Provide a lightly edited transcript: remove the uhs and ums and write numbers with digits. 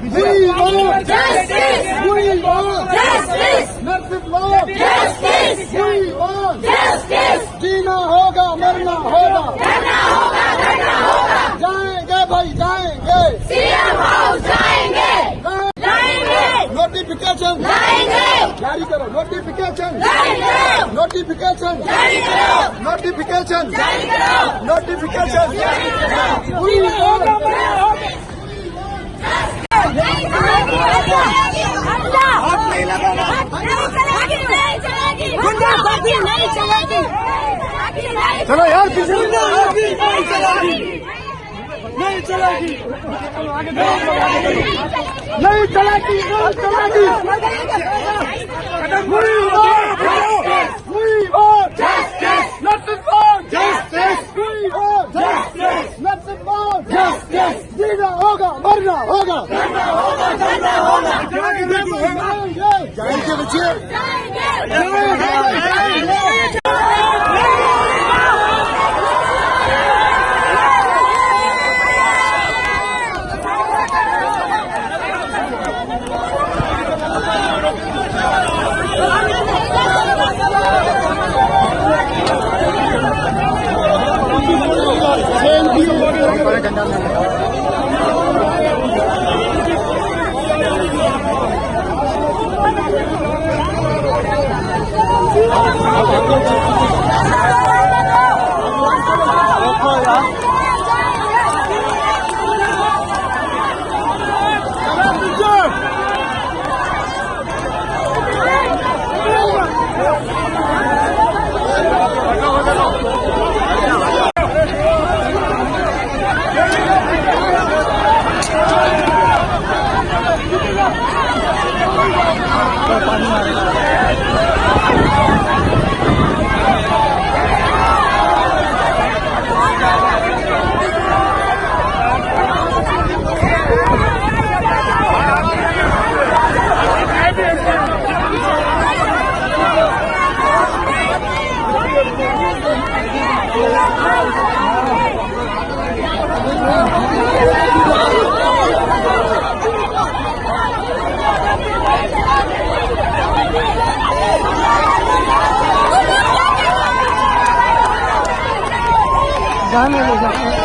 We want justice. We want justice. Narsit law. Justice. We want justice. जीना होगा मरना होगा करना होगा करना होगा जाएंगे भाई जाएंगे सीएम हाउस जाएंगे जाएंगे नोटिफिकेशन लाएंगे जारी करो नोटिफिकेशन लाएंगे नोटिफिकेशन जारी करो नोटिफिकेशन जारी करो नोटिफिकेशन जारी करो We want नहीं चलेगी चलो यार पीछे नहीं चलेगी नहीं चलेगी नहीं चलेगी We want justice. Nothing more justice. We want justice. Nothing more justice. जीना होगा मरना होगा करना होगा करना होगा जाएंगे बच्चे जाने